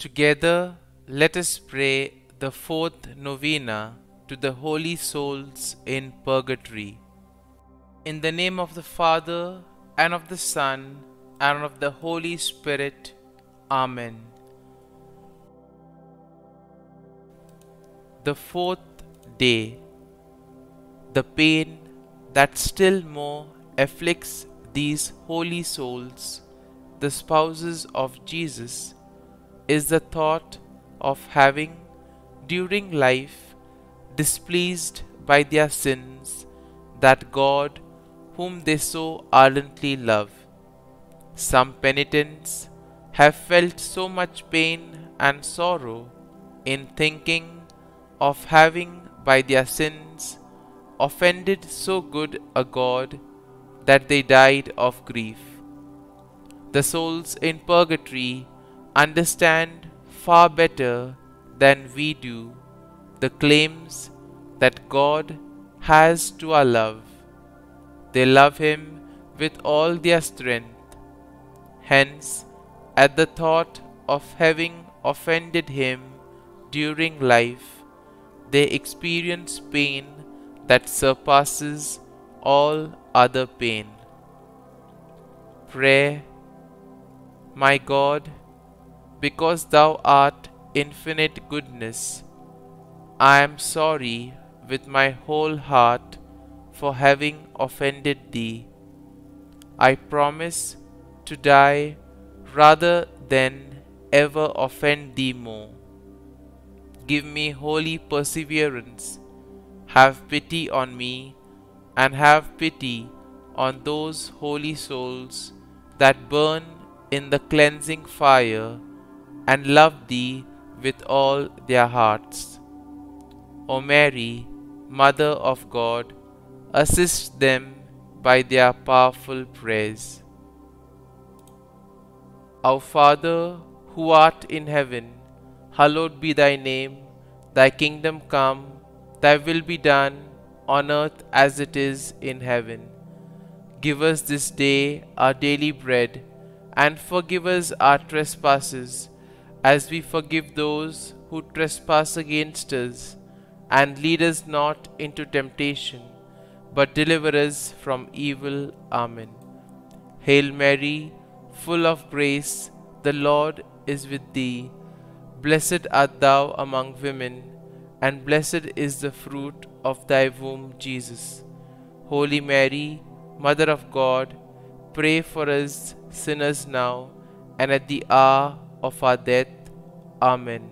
Together, let us pray the fourth novena to the holy souls in Purgatory. In the name of the Father, and of the Son, and of the Holy Spirit. Amen. The fourth day. The pain that still more afflicts these holy souls, the spouses of Jesus, is the thought of having, during life, displeased by their sins that God whom they so ardently love. Some penitents have felt so much pain and sorrow in thinking of having by their sins offended so good a God that they died of grief. The souls in purgatory understand far better than we do the claims that God has to our love. They love Him with all their strength. Hence, at the thought of having offended Him during life, they experience pain that surpasses all other pain. Prayer. My God, because Thou art infinite goodness, I am sorry with my whole heart for having offended Thee. I promise to die rather than ever offend Thee more. Give me holy perseverance. Have pity on me, and have pity on those holy souls that burn in the cleansing fire and love Thee with all their hearts. O Mary, Mother of God, assist them by their powerful prayers. Our Father, who art in heaven, hallowed be Thy name. Thy kingdom come, Thy will be done, on earth as it is in heaven. Give us this day our daily bread, and forgive us our trespasses, as we forgive those who trespass against us. And lead us not into temptation, but deliver us from evil. Amen. Hail Mary, full of grace, the Lord is with Thee. Blessed art Thou among women, and blessed is the fruit of Thy womb, Jesus. Holy Mary, Mother of God, pray for us sinners now and at the hour of our death. Amen.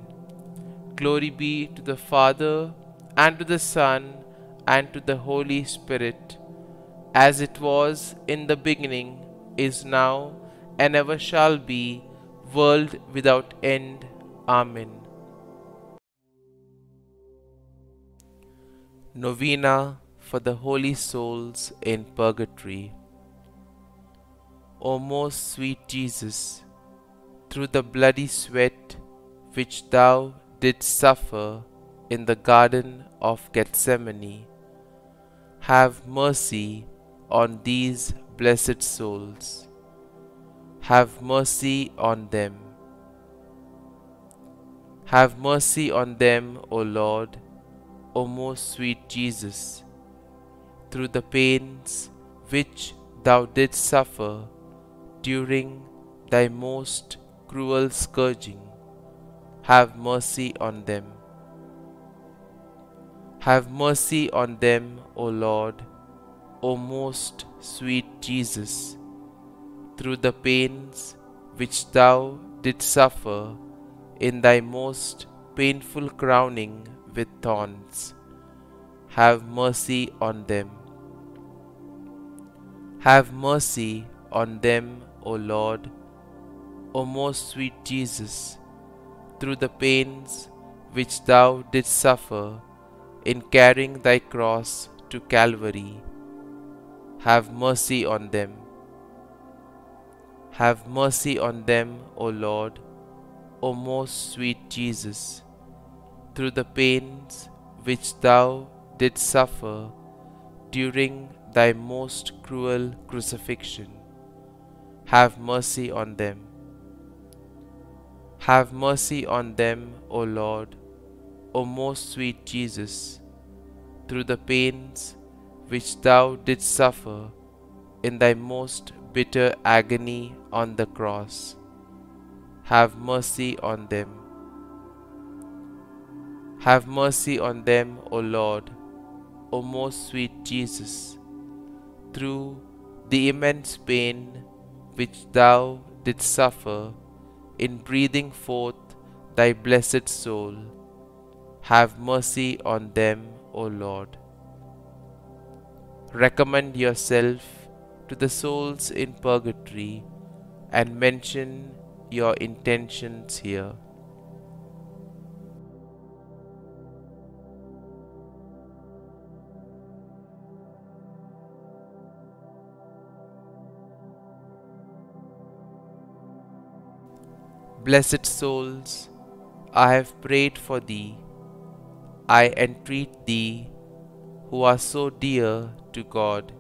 Glory be to the Father, and to the Son, and to the Holy Spirit, as it was in the beginning, is now, and ever shall be, world without end. Amen. Novena for the holy souls in purgatory. O most sweet Jesus, through the bloody sweat which Thou didst suffer in the Garden of Gethsemane, have mercy on these blessed souls. Have mercy on them. Have mercy on them, O Lord, O most sweet Jesus, through the pains which Thou didst suffer during Thy most cruel scourging. Have mercy on them. Have mercy on them, O Lord, O most sweet Jesus, through the pains which Thou didst suffer in Thy most painful crowning with thorns. Have mercy on them. Have mercy on them, O Lord, O most sweet Jesus, through the pains which Thou didst suffer in carrying Thy cross to Calvary. Have mercy on them. Have mercy on them, O Lord, O most sweet Jesus, through the pains which Thou didst suffer during Thy most cruel crucifixion. Have mercy on them. Have mercy on them, O Lord, O most sweet Jesus, through the pains which thou didst suffer in thy most bitter agony on the cross. Have mercy on them. Have mercy on them, O Lord, O most sweet Jesus, through the immense pain which thou didst suffer in breathing forth thy blessed soul. Have mercy on them, O Lord. Recommend yourself to the souls in purgatory and mention your intentions here. Blessed souls, I have prayed for thee. I entreat thee, who are so dear to God,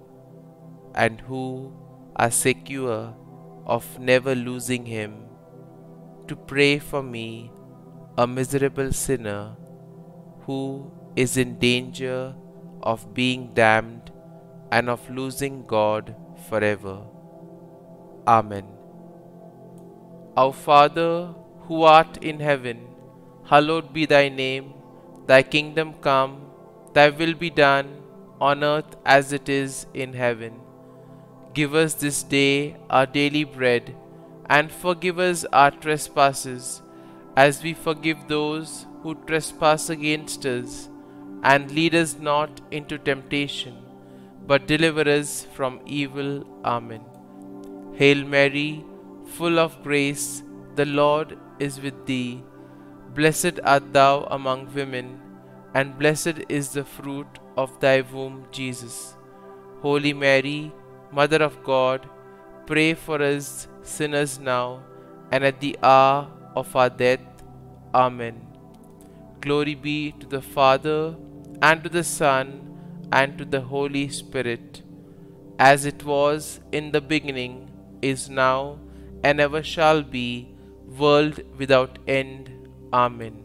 and who are secure of never losing Him, to pray for me, a miserable sinner, who is in danger of being damned and of losing God forever. Amen. Our Father, who art in heaven, hallowed be thy name. Thy kingdom come, thy will be done, on earth as it is in heaven. Give us this day our daily bread, and forgive us our trespasses, as we forgive those who trespass against us. And lead us not into temptation, but deliver us from evil. Amen. Hail Mary, full of grace, the Lord is with thee. Blessed art thou among women, and blessed is the fruit of thy womb, Jesus. Holy Mary, Mother of God, pray for us sinners now and at the hour of our death. Amen. Glory be to the Father, and to the Son, and to the Holy Spirit, as it was in the beginning, is now, and ever shall be, world without end. Amen.